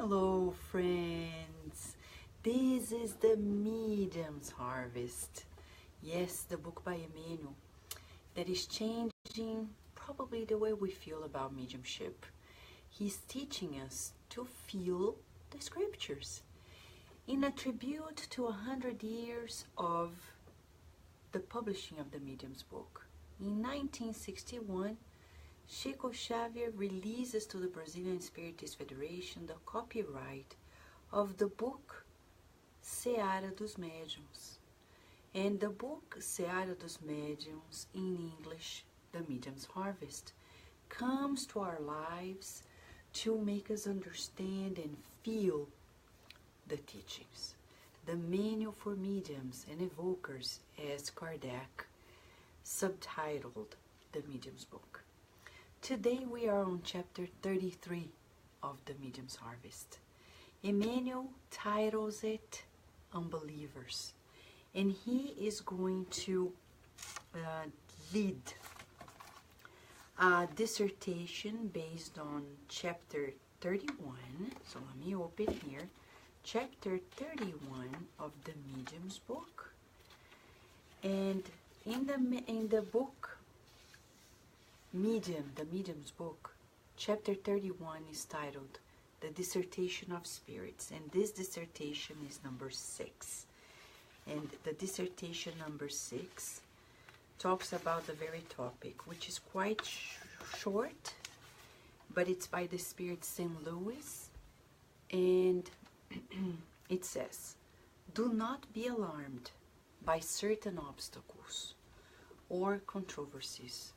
Hello, friends. This is the Medium's Harvest. Yes, the book by Emmanuel that is changing probably the way we feel about mediumship. He's teaching us to feel the scriptures in a tribute to 100 years of the publishing of the Medium's book. In 1961, Chico Xavier releases to the Brazilian Spiritist Federation the copyright of the book Seara dos Médiuns. And the book Seara dos Médiuns, in English, The Medium's Harvest, comes to our lives to make us understand and feel the teachings. The Manual for Mediums and Evokers, as Kardec subtitled the Medium's book. Today we are on chapter 33 of the Medium's Harvest. Emmanuel titles it Unbelievers, and he is going to lead a dissertation based on chapter 31. So let me open here. Chapter 31 of the Medium's book. And in the book Medium, the Medium's book, chapter 31 is titled The Dissertation of Spirits, and this dissertation is number 6. And the dissertation number 6 talks about the very topic, which is quite short, but it's by the Spirit St. Louis, and it says, "Do not be alarmed by certain obstacles or controversies.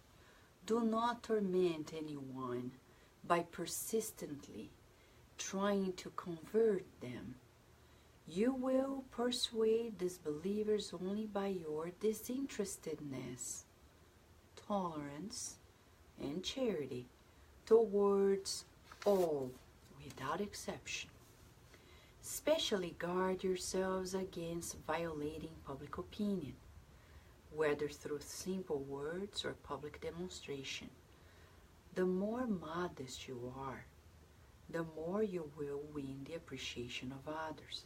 Do not torment anyone by persistently trying to convert them. You will persuade disbelievers only by your disinterestedness, tolerance, and charity towards all without exception. Especially guard yourselves against violating public opinion, whether through simple words or public demonstration. The more modest you are, the more you will win the appreciation of others.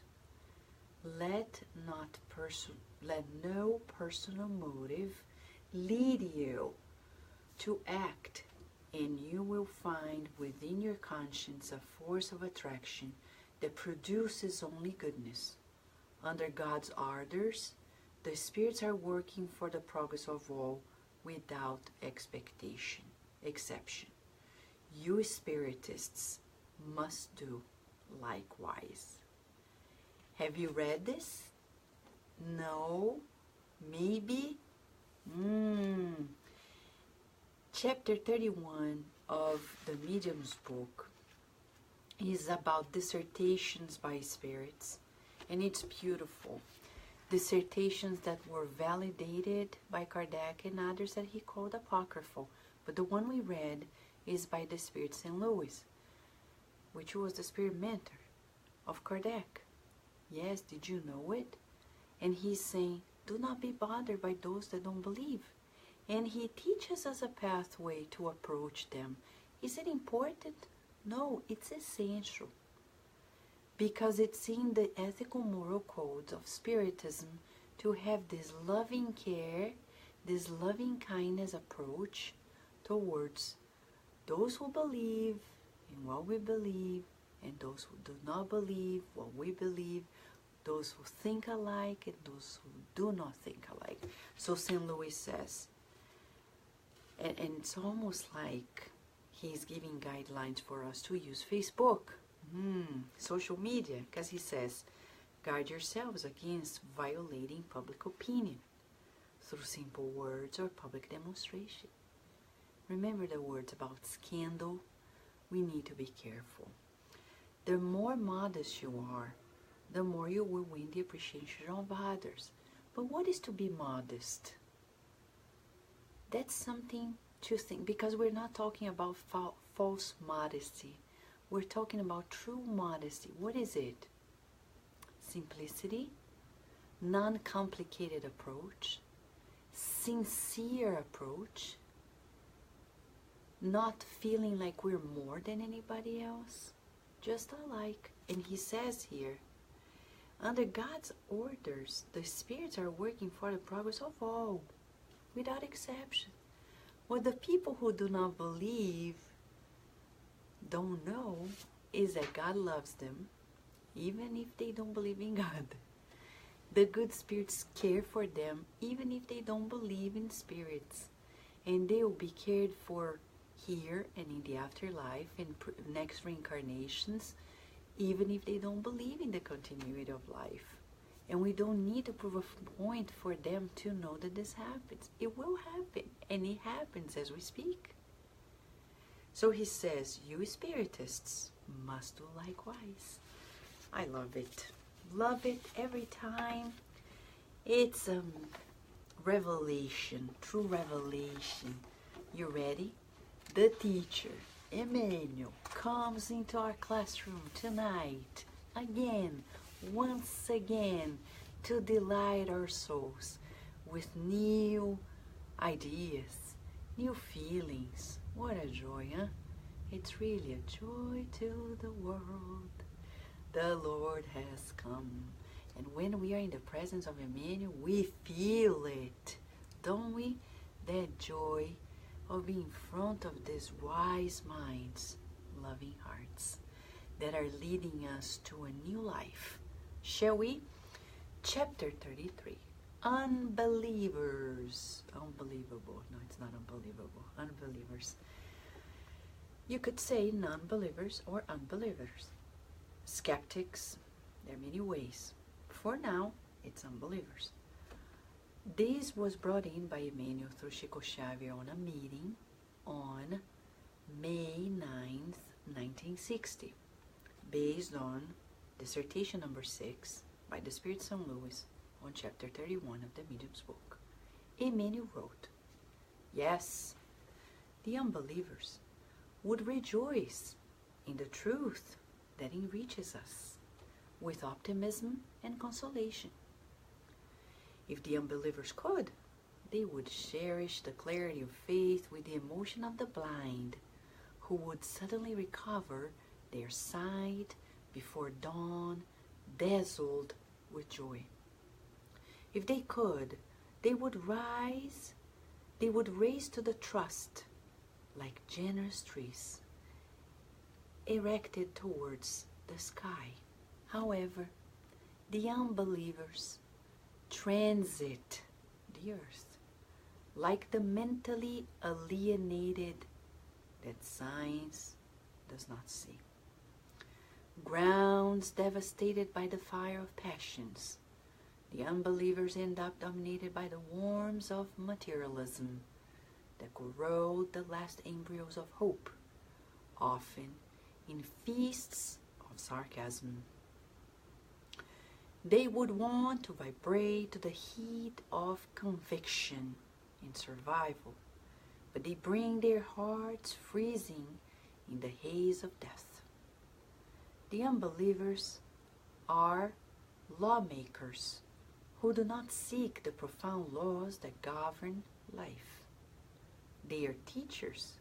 Let no personal motive lead you to act, and you will find within your conscience a force of attraction that produces only goodness. Under God's orders, the spirits are working for the progress of all without exception. You spiritists must do likewise." Have you read this? No? Maybe? Chapter 31 of the Medium's book is about dissertations by spirits, and it's beautiful. Dissertations that were validated by Kardec and others that he called apocryphal. But the one we read is by the Spirit St. Louis, which was the spirit mentor of Kardec. Yes, did you know it? And he's saying, do not be bothered by those that don't believe. And he teaches us a pathway to approach them. Is it important? No, it's essential. Because it's in the ethical moral codes of Spiritism to have this loving care, this loving kindness approach towards those who believe in what we believe, and those who do not believe what we believe, those who think alike and those who do not think alike. So St. Louis says, and it's almost like he's giving guidelines for us to use Facebook, social media, because he says, guard yourselves against violating public opinion through simple words or public demonstration. Remember the words about scandal? We need to be careful. The more modest you are, the more you will win the appreciation of others. But what is to be modest? That's something to think, because we're not talking about false modesty. We're talking about true modesty. What is it? Simplicity, non-complicated approach, sincere approach, not feeling like we're more than anybody else, just alike. And he says here, under God's orders, the spirits are working for the progress of all, without exception. What the people who do not believe don't know is that God loves them, even if they don't believe in God. The good spirits care for them, even if they don't believe in spirits. And they will be cared for here and in the afterlife, in next reincarnations, even if they don't believe in the continuity of life. And we don't need to prove a point for them to know that this happens. It will happen, and it happens as we speak. So he says, you spiritists must do likewise. I love it. Love it every time. It's revelation, true revelation. You ready? The teacher, Emmanuel, comes into our classroom tonight, again, once again, to delight our souls with new ideas, new feelings. What a joy, huh? It's really a joy to the world. The Lord has come. And when we are in the presence of Emmanuel, we feel it, don't we? That joy of being in front of these wise minds, loving hearts, that are leading us to a new life. Shall we? Chapter 33. Unbelievers. Unbelievable. No, it's not unbelievable. Unbelievers. You could say non-believers or unbelievers. Skeptics. There are many ways. For now, it's unbelievers. This was brought in by Emmanuel through Chico Xavier on a meeting on May 9th, 1960, based on dissertation number 6 by the Spirit St. Louis on chapter 31 of the Medium's book. Emmanuel wrote, yes, the unbelievers would rejoice in the truth that enriches us with optimism and consolation. If the unbelievers could, they would cherish the clarity of faith with the emotion of the blind, who would suddenly recover their sight before dawn, dazzled with joy. If they could, they would raise to the trust like generous trees erected towards the sky. However, the unbelievers transit the earth like the mentally alienated that science does not see. Grounds devastated by the fire of passions, the unbelievers end up dominated by the worms of materialism that corrode the last embryos of hope, often in feasts of sarcasm. They would want to vibrate to the heat of conviction in survival, but they bring their hearts freezing in the haze of death. The unbelievers are lawmakers who do not seek the profound laws that govern life. They are teachers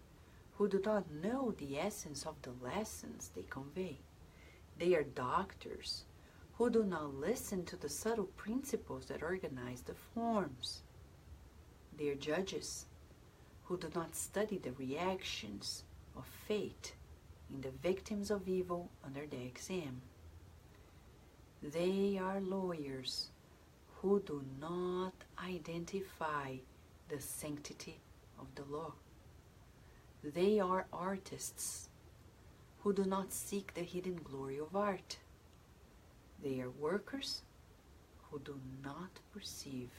who do not know the essence of the lessons they convey. They are doctors who do not listen to the subtle principles that organize the forms. They are judges who do not study the reactions of fate in the victims of evil under the exam. They are lawyers who do not identify the sanctity of the law. They are artists who do not seek the hidden glory of art. They are workers who do not perceive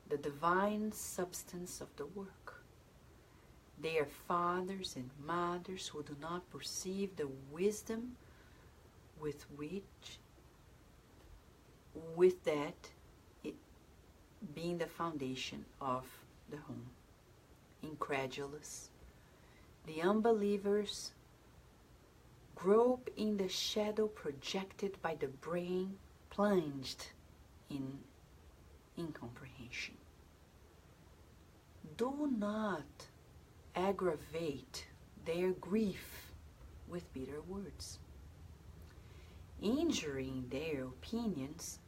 the divine substance of the work. They are fathers and mothers who do not perceive the wisdom with that it being the foundation of the home. Incredulous, the unbelievers grope in the shadow projected by the brain plunged in incomprehension. Do not aggravate their grief with bitter words. injuring their opinions,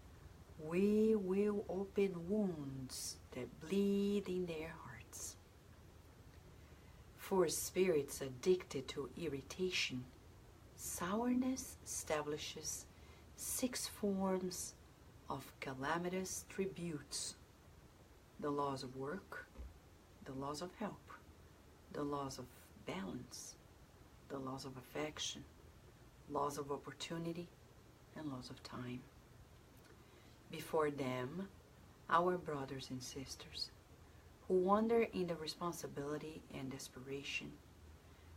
we will open wounds that bleed in their hearts. For spirits addicted to irritation, sourness establishes 6 forms of calamitous tributes: the laws of work, the laws of help, the laws of balance, the laws of affection, laws of opportunity, and laws of time. Before them, our brothers and sisters, who wander in the responsibility and desperation,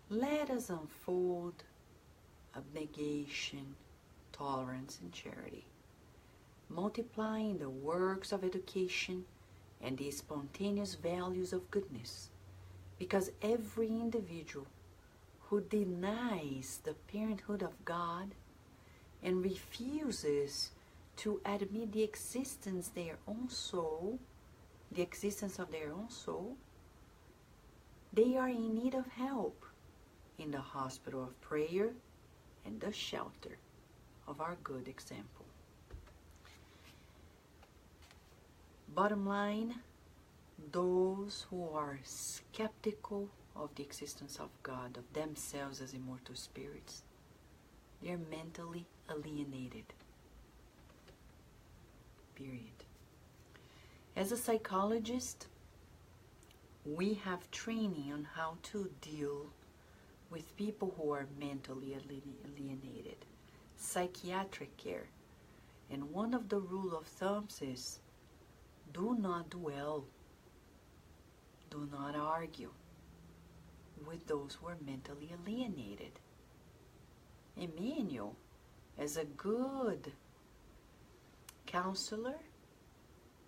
let us unfold abnegation, tolerance, and charity, multiplying the works of education and the spontaneous values of goodness, because every individual who denies the parenthood of God and refuses to admit the existence of their own soul, they are in need of help in the hospital of prayer and the shelter of our good example. Bottom line, those who are skeptical of the existence of God, of themselves as immortal spirits, they are mentally alienated. Period. As a psychologist, we have training on how to deal with people who are mentally alienated, psychiatric care. And one of the rule of thumbs is, do not dwell, do not argue with those who are mentally alienated. Emmanuel, as a good counselor,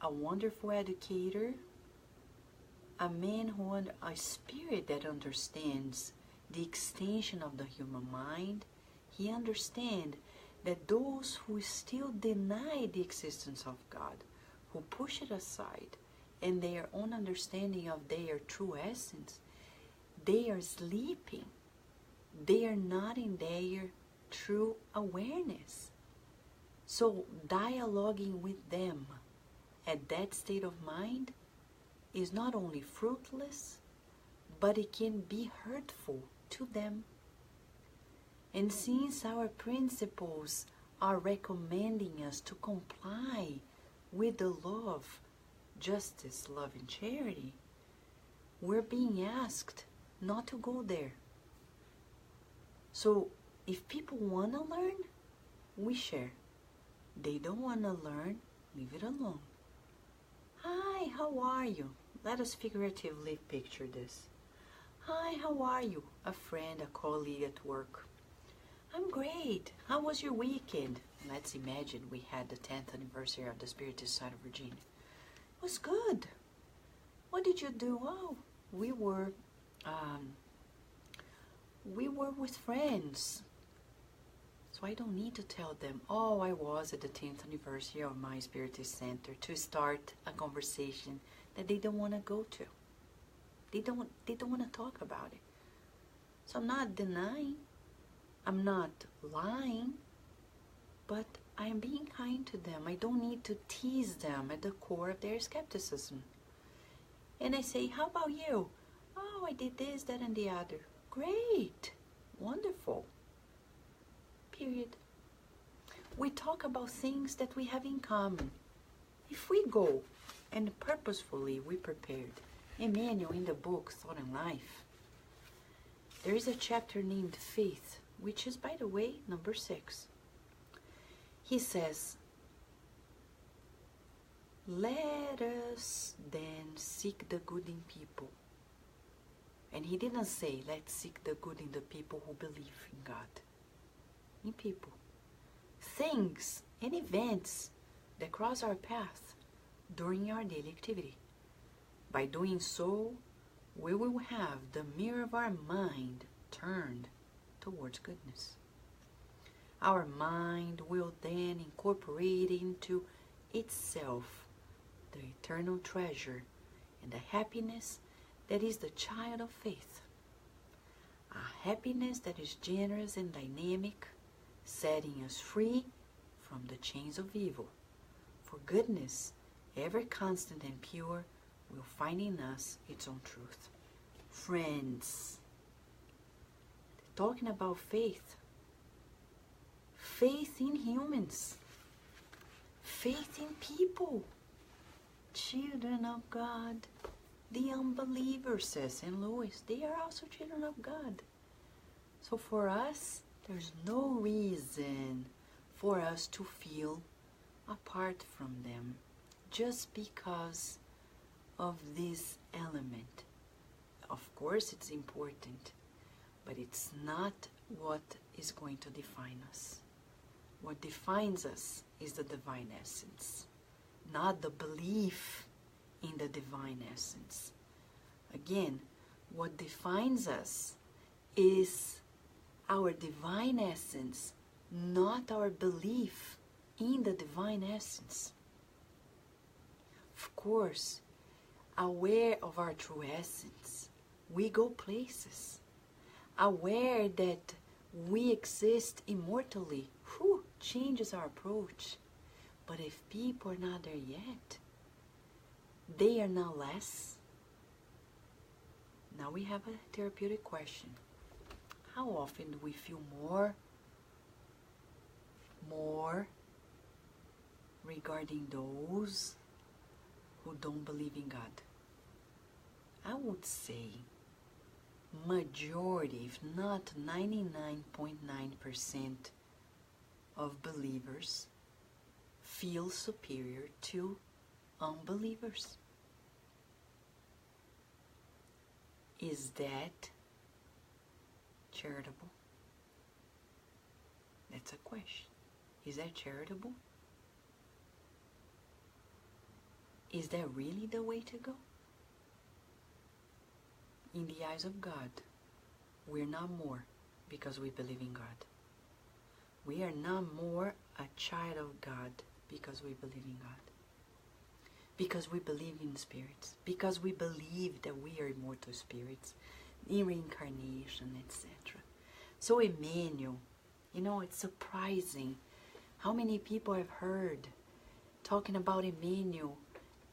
a wonderful educator, a man a spirit that understands the extension of the human mind, he understands that those who still deny the existence of God, who push it aside, and their own understanding of their true essence, they are sleeping. They are not in their true awareness. So dialoguing with them at that state of mind is not only fruitless, but it can be hurtful to them. And since our principles are recommending us to comply with the law of justice, love, and charity, we're being asked not to go there. So if people want to learn, we share. They don't want to learn, leave it alone. Hi, how are you? Let us figuratively picture this. Hi, how are you? A friend, a colleague at work. I'm great. How was your weekend? Let's imagine we had the 10th anniversary of the Spiritist side of Virginia. It was good. What did you do? Oh, we were with friends. So I don't need to tell them, oh, I was at the 10th anniversary of my Spiritist Center, to start a conversation that they don't want to go to. They don't want to talk about it. So I'm not denying, I'm not lying, but I am being kind to them. I don't need to tease them at the core of their skepticism. And I say, how about you? Oh, I did this, that, and the other. Great. Wonderful. Period. We talk about things that we have in common. If we go and purposefully we prepared, Emmanuel in the book Thought and Life, there is a chapter named Faith, which is, by the way, number 6. He says, let us then seek the good in people. And he didn't say, let's seek the good in the people who believe in God. In people. Things and events that cross our path during our daily activity. By doing so, we will have the mirror of our mind turned towards goodness. Our mind will then incorporate into itself the eternal treasure and the happiness that is the child of faith. A happiness that is generous and dynamic, setting us free from the chains of evil. For goodness, ever constant and pure, will find in us its own truth. Friends, talking about faith. Faith in humans. Faith in people. Children of God. The unbelievers, says St. Louis, they are also children of God. So for us, there's no reason for us to feel apart from them just because of this element. Of course it's important, but it's not what is going to define us. What defines us is the divine essence, not the belief in the divine essence. Again, what defines us is our divine essence, not our belief in the divine essence. Of course, aware of our true essence, we go places. Aware that we exist immortally, changes our approach. But if people are not there yet, they are now less. Now we have a therapeutic question. How often do we feel more regarding those who don't believe in God? I would say majority, if not 99.9% of believers feel superior to unbelievers. Is that charitable? That's a question. Is that charitable? Is that really the way to go? In the eyes of God, we're not more because we believe in God. We are not more a child of God because we believe in God. Because we believe in spirits. Because we believe that we are immortal spirits, in reincarnation, etc. So Emmanuel, it's surprising how many people I've heard talking about Emmanuel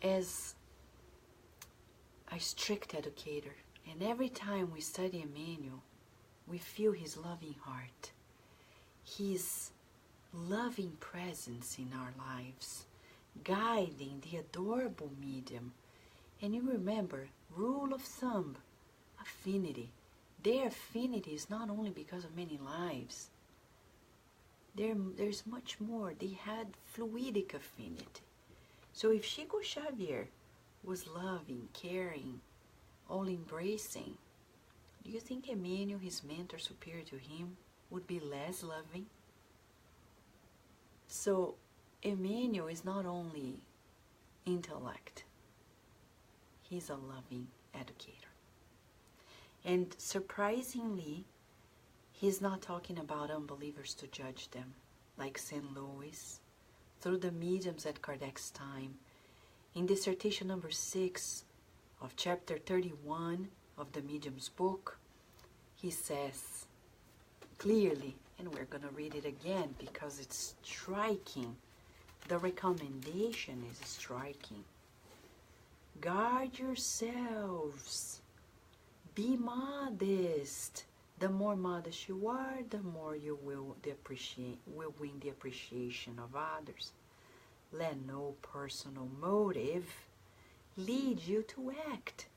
as a strict educator. And every time we study Emmanuel, we feel his loving heart, his loving presence in our lives, guiding the adorable medium. And you remember, rule of thumb, affinity. Their affinity is not only because of many lives. There's much more. They had fluidic affinity. So if Xavier was loving, caring, all-embracing, do you think Emmanuel, his mentor superior to him, would be less loving? So Emmanuel is not only intellect, he's a loving educator. And surprisingly, he's not talking about unbelievers to judge them, like St. Louis, through the mediums at Kardec's time. In dissertation number 6 of chapter 31 of the Medium's book, he says clearly, and we're going to read it again because it's striking. The recommendation is striking. Guard yourselves. Be modest. The more modest you are, the more you will win the appreciation of others. Let no personal motive lead you to act,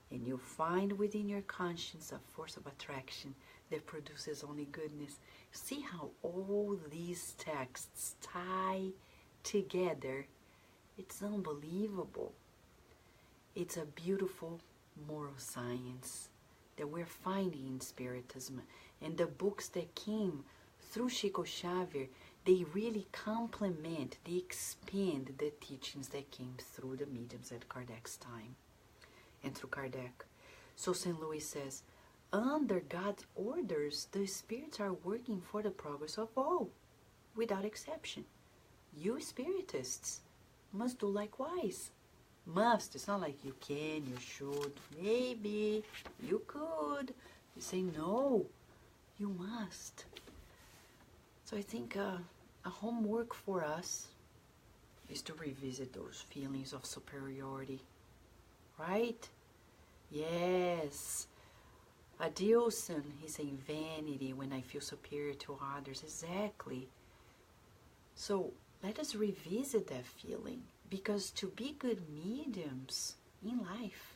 and you'll find within your conscience a force of attraction that produces only goodness. See how all these texts tie together? It's unbelievable. It's a beautiful moral science that we're finding in Spiritism. And the books that came through Xavier, they really complement, they expand the teachings that came through the mediums at Kardec's time and through Kardec. So St. Louis says, under God's orders, the spirits are working for the progress of all, without exception. You spiritists must do likewise. Must, it's not like you can, you should, maybe, you could. You say no, you must. So I think a homework for us is to revisit those feelings of superiority, right? Yes. Adilson, he's saying vanity when I feel superior to others. Exactly. So let us revisit that feeling, because to be good mediums in life,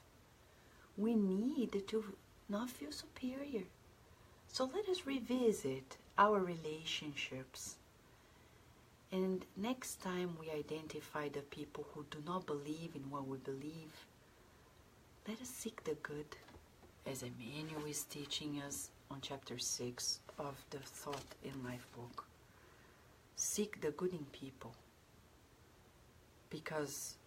we need to not feel superior. So let us revisit our relationships. And next time we identify the people who do not believe in what we believe, let us seek the good, as Emmanuel is teaching us on chapter 6 of the Thought in Life book. Seek the good in people, because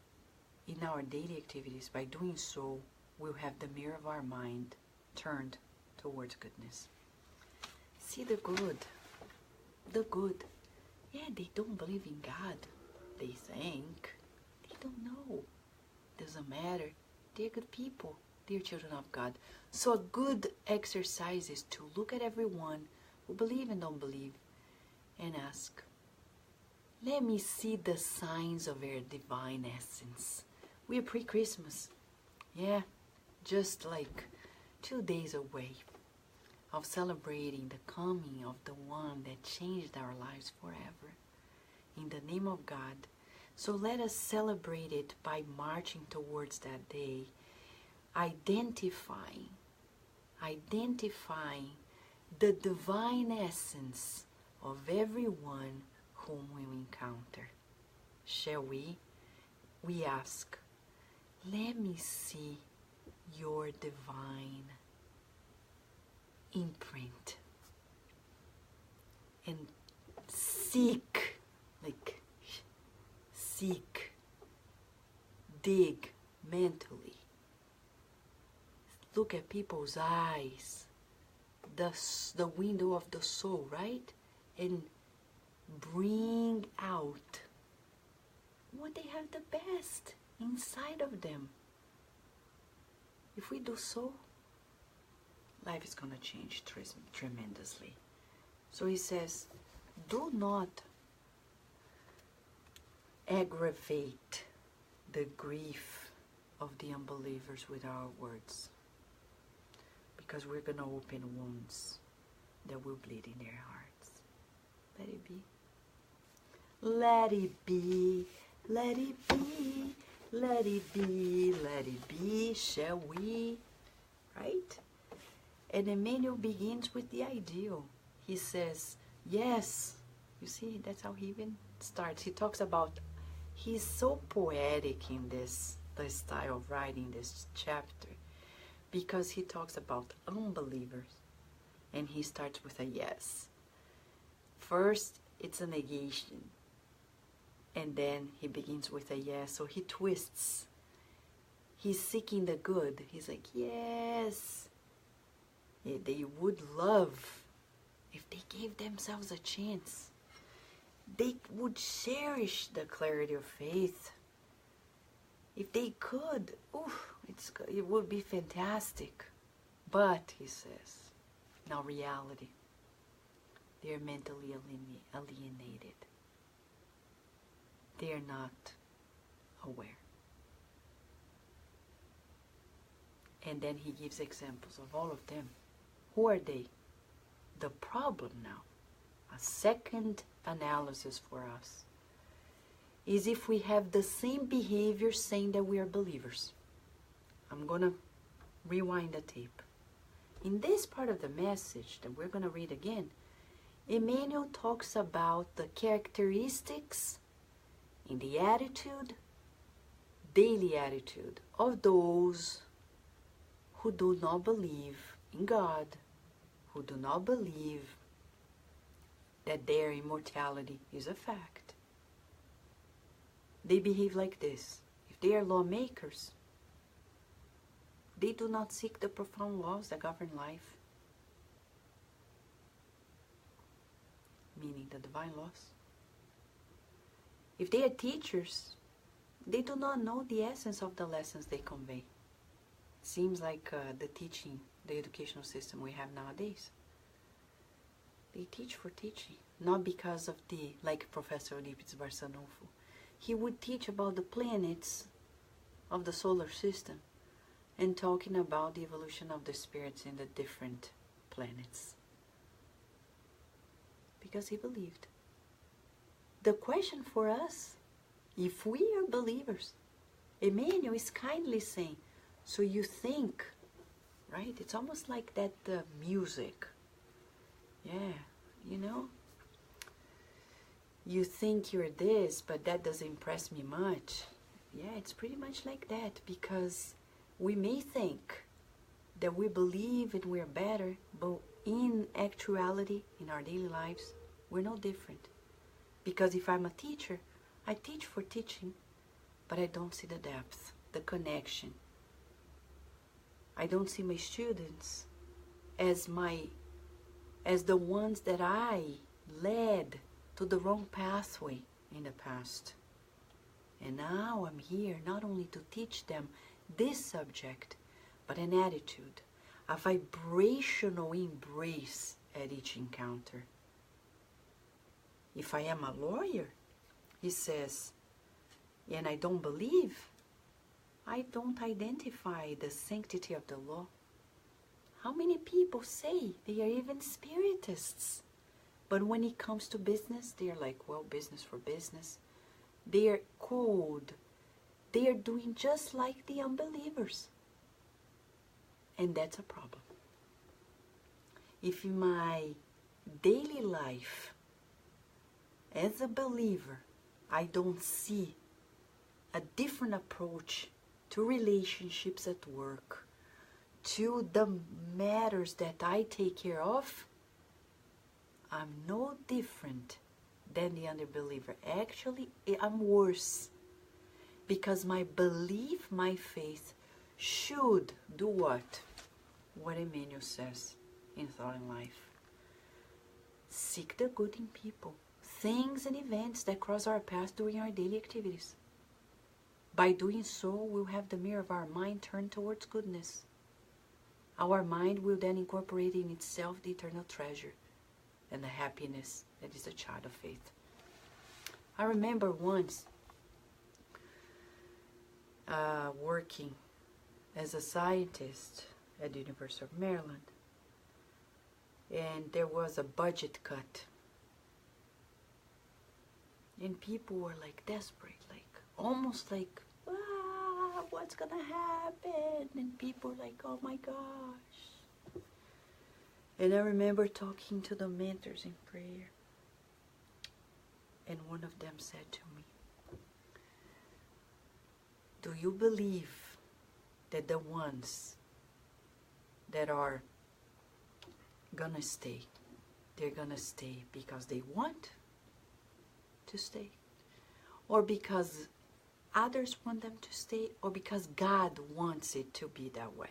in our daily activities, by doing so, we'll have the mirror of our mind turned towards goodness. See the good. The good. Yeah, they don't believe in God. They think. They don't know. Doesn't matter. They're good people. They're children of God. So a good exercise is to look at everyone who believe and don't believe and ask, let me see the signs of your divine essence. We are pre-Christmas. Yeah, just like 2 days away of celebrating the coming of the one that changed our lives forever. In the name of God. So let us celebrate it by marching towards that day, identifying the divine essence of everyone whom we encounter. Shall we? We ask, let me see your divine imprint, and seek, dig mentally, look at people's eyes, the window of the soul, right? And bring out what they have the best inside of them. If we do so, life is going to change tremendously. So he says, do not aggravate the grief of the unbelievers with our words, because we're going to open wounds that will bleed in their hearts. Let it be. Let it be. Let it be. Let it be. Let it be. Shall we? Right? And Emmanuel begins with the ideal. He says, yes. You see, that's how he even starts. He talks about, he's so poetic in this, the style of writing this chapter, because he talks about unbelievers. And he starts with a yes. First, it's a negation. And then he begins with a yes. So he twists. He's seeking the good. He's like, yes. They would love if they gave themselves a chance. They would cherish the clarity of faith. If they could, it would be fantastic. But, he says, now reality, they are mentally alienated. They are not aware. And then he gives examples of all of them. Who are they? The problem now, a second analysis for us, is if we have the same behavior saying that we are believers. I'm going to rewind the tape. In this part of the message that we're going to read again, Emmanuel talks about the characteristics in the attitude, daily attitude of those who do not believe in God, who do not believe that their immortality is a fact. They behave like this. If they are lawmakers, they do not seek the profound laws that govern life, meaning the divine laws. If they are teachers, they do not know the essence of the lessons they convey. Seems like the educational system we have nowadays. They teach for teaching, not because of the, like Professor Eurípides Barçanufo. He would teach about the planets of the solar system and talking about the evolution of the spirits in the different planets. Because he believed. The question for us, if we are believers, Emmanuel is kindly saying, so you think, right? It's almost like that music. Yeah, you know? You think you're this, but that doesn't impress me much. Yeah, it's pretty much like that, because we may think that we believe and we're better, but in actuality, in our daily lives, we're no different. Because if I'm a teacher, I teach for teaching, but I don't see the depth, the connection. I don't see my students as the ones that I led to the wrong pathway in the past. And now I'm here not only to teach them this subject, but an attitude, a vibrational embrace at each encounter. If I am a lawyer, he says, and I don't believe, I don't identify the sanctity of the law. How many people say they are even spiritists? But when it comes to business, they are like, well, business for business. They are cold. They are doing just like the unbelievers. And that's a problem. If in my daily life, as a believer, I don't see a different approach to relationships at work, to the matters that I take care of, I'm no different than the unbeliever. Actually, I'm worse. Because my belief, my faith, should do what? What Emmanuel says in Thought and Life. Seek the good in people, things and events that cross our path during our daily activities. By doing so, we'll have the mirror of our mind turned towards goodness. Our mind will then incorporate in itself the eternal treasure and the happiness that is a child of faith. I remember once working as a scientist at the University of Maryland, and there was a budget cut. And people were like desperate, like almost like, what's gonna happen? And people were like, oh my gosh. And I remember talking to the mentors in prayer. And one of them said to me, do you believe that the ones that are gonna stay, they're gonna stay because they want to stay? Or because others want them to stay? Or because God wants it to be that way?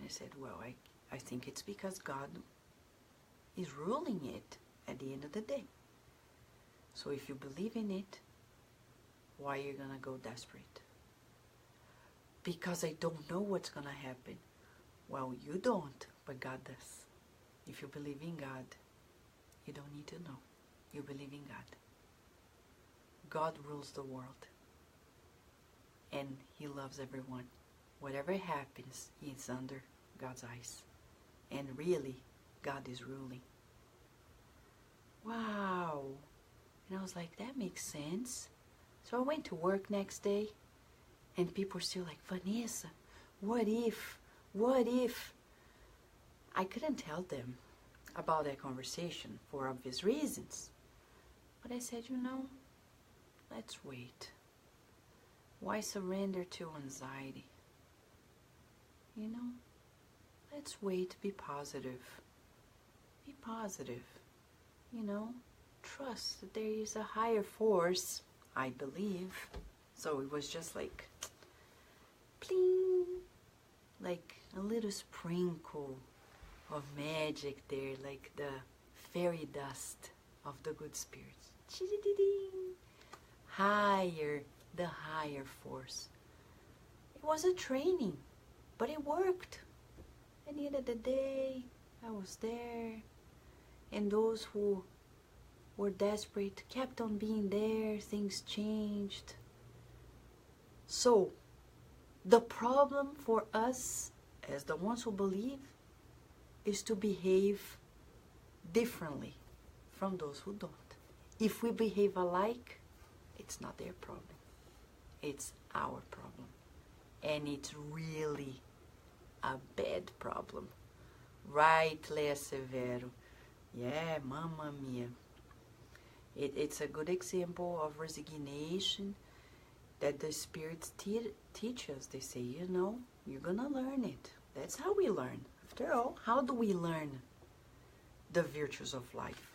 I said, well, I think it's because God is ruling it at the end of the day. So if you believe in it, why are you going to go desperate? Because I don't know what's going to happen. Well, you don't, but God does. If you believe in God, you don't need to know. You believe in God. God rules the world. And He loves everyone. Whatever happens, it's under God's eyes. And really, God is ruling. Wow. And I was like, that makes sense. So I went to work next day, and people were still like, Vanessa, what if? What if? I couldn't tell them about that conversation for obvious reasons. But I said, let's wait. Why surrender to anxiety? Let's wait, be positive. Be positive. Trust that there is a higher force, I believe. So it was just like, pling, like a little sprinkle of magic there, like the fairy dust of the good spirits. Higher, the higher force. It was a training, but it worked. At the end of the day, I was there. and those who were desperate kept on being there. Things changed. So, the problem for us, as the ones who believe, is to behave differently from those who don't. If we behave alike, it's not their problem. It's our problem. And it's really a bad problem. Right, Lea Severo? Yeah, mamma mia. It's a good example of resignation that the spirits teach us. They say, you know, you're going to learn it. That's how we learn. After all, how do we learn the virtues of life?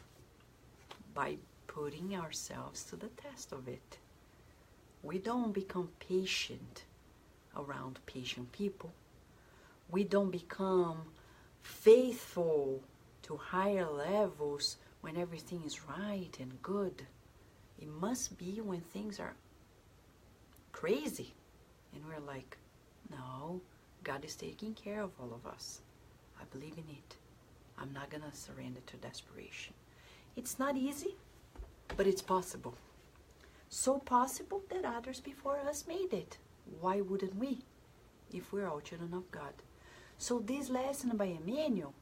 By putting ourselves to the test of it. We don't become patient around patient people. We don't become faithful to higher levels when everything is right and good. It must be when things are crazy and we're like, no, God is taking care of all of us. I believe in it. I'm not gonna surrender to desperation. It's not easy, but it's possible. So possible that others before us made it. Why wouldn't we, if we're all children of God? So this lesson by Emmanuel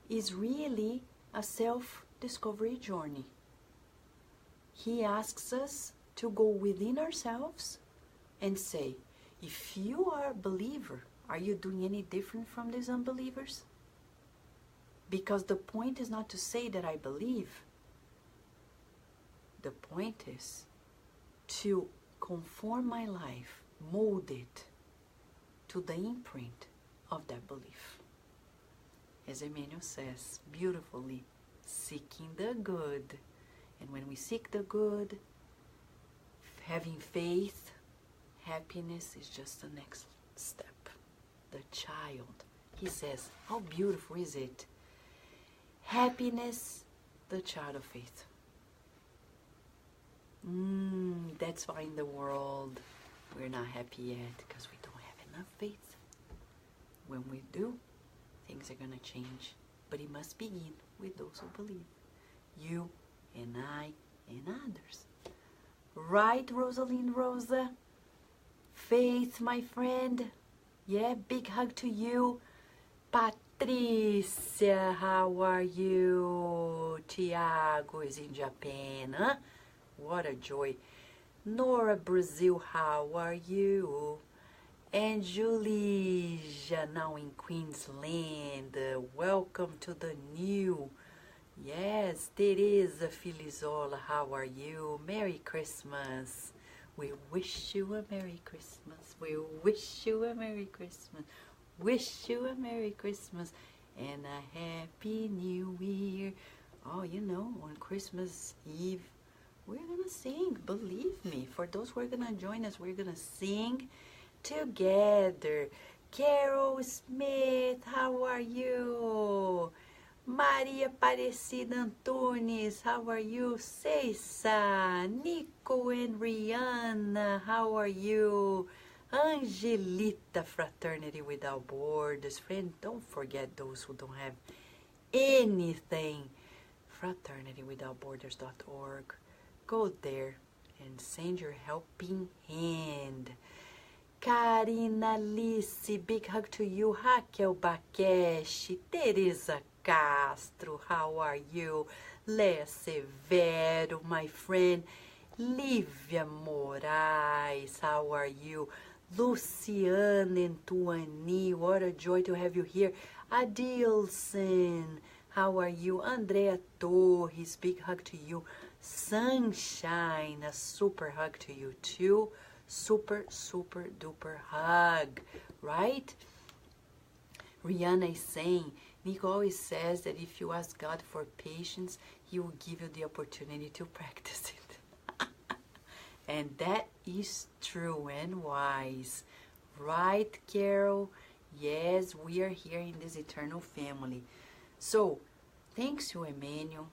is really a self-discovery journey. He asks us to go within ourselves and say, if you are a believer, are you doing any different from these unbelievers? Because the point is not to say that I believe. The point is to conform my life, mold it to the imprint of that belief. As Emmanuel says beautifully, seeking the good. And when we seek the good, having faith, happiness is just the next step. The child, he says, how beautiful is it? Happiness, the child of faith. That's why in the world we're not happy yet, because we don't have enough faith. When we do, things are going to change. But it must begin with those who believe. You and I and others. Right, Rosalind Rosa? Faith, my friend. Yeah, big hug to you. Patricia, how are you? Tiago is in Japan, huh? What a joy. Nora Brazil, how are you? And Julija, now in Queensland. Welcome to the new. Yes, Teresa Filizola, how are you? Merry Christmas. We wish you a Merry Christmas. We wish you a Merry Christmas. Wish you a Merry Christmas and a Happy New Year. Oh, you know, on Christmas Eve, we're going to sing, believe me. For those who are going to join us, we're going to sing together. Carol Smith, how are you? Maria Aparecida Antunes, how are you? Ceisa, Nico and Rihanna, how are you? Angelita, Fraternity Without Borders. Friend, don't forget those who don't have anything. fraternitywithoutborders.org. Go there and send your helping hand. Karina Alice, big hug to you. Raquel Bakeshi, Teresa Castro, how are you? Lea Severo, my friend. Lívia Moraes, how are you? Luciana Antuani, what a joy to have you here. Adilson, how are you? Andrea Torres, big hug to you. Sunshine, a super hug to you too. Super, super duper hug, right? Rihanna is saying, Nico always says that if you ask God for patience, He will give you the opportunity to practice it. And that is true and wise. Right, Carol? Yes, we are here in this eternal family. So, thanks to Emmanuel,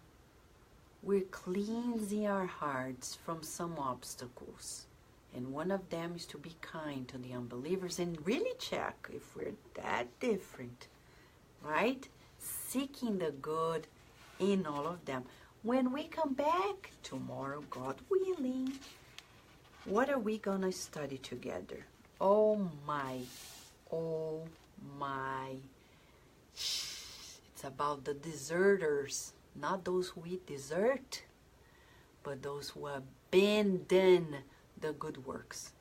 we're cleansing our hearts from some obstacles. And one of them is to be kind to the unbelievers and really check if we're that different, right? Seeking the good in all of them. When we come back tomorrow, God willing, what are we gonna study together? Oh my. It's about the deserters, not those who eat dessert, but those who abandon the good works.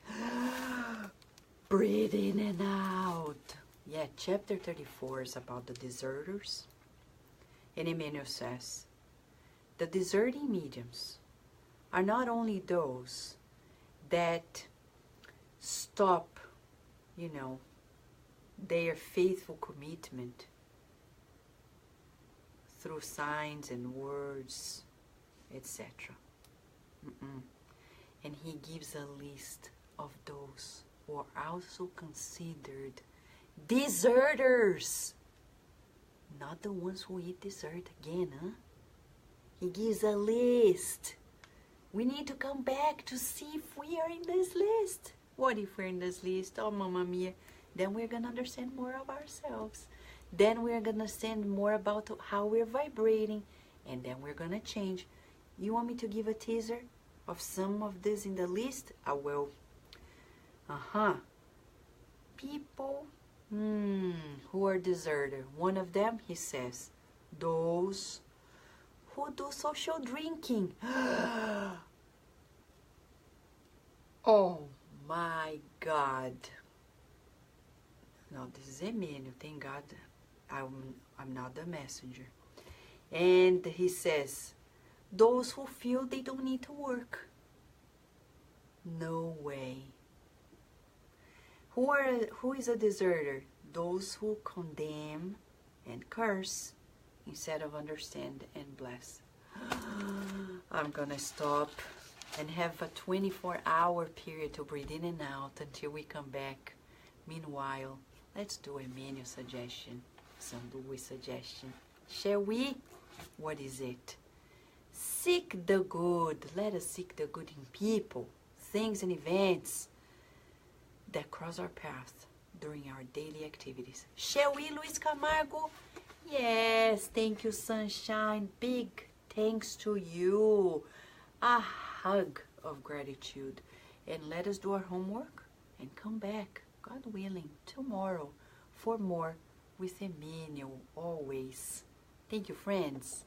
Breathe in and out. Yeah, chapter 34 is about the deserters. And Emmanuel says, the deserting mediums are not only those that stop, their faithful commitment through signs and words, etc. And he gives a list of those who are also considered deserters. Not the ones who eat dessert again, huh? He gives a list. We need to come back to see if we are in this list. What if we're in this list? Oh, Mamma Mia. Then we're going to understand more of ourselves. Then we're going to understand more about how we're vibrating. And then we're going to change. You want me to give a teaser of some of this in the list? I will. People who are deserted. One of them, he says, those who do social drinking. Oh my God. No, this is Emmanuel. Thank God I'm not the messenger. And he says, those who feel they don't need to work. No way. Who is a deserter? Those who condemn and curse instead of understand and bless. I'm gonna stop and have a 24-hour period to breathe in and out until we come back. Meanwhile, let's do Emmanuel's suggestion, São Luís suggestion. Shall we? What is it? Seek the good. Let us seek the good in people, things and events that cross our path during our daily activities. Shall we, Luis Camargo? Yes, thank you, Sunshine. Big thanks to you. A hug of gratitude. And let us do our homework and come back, God willing, tomorrow for more with Emmanuel always. Thank you, friends.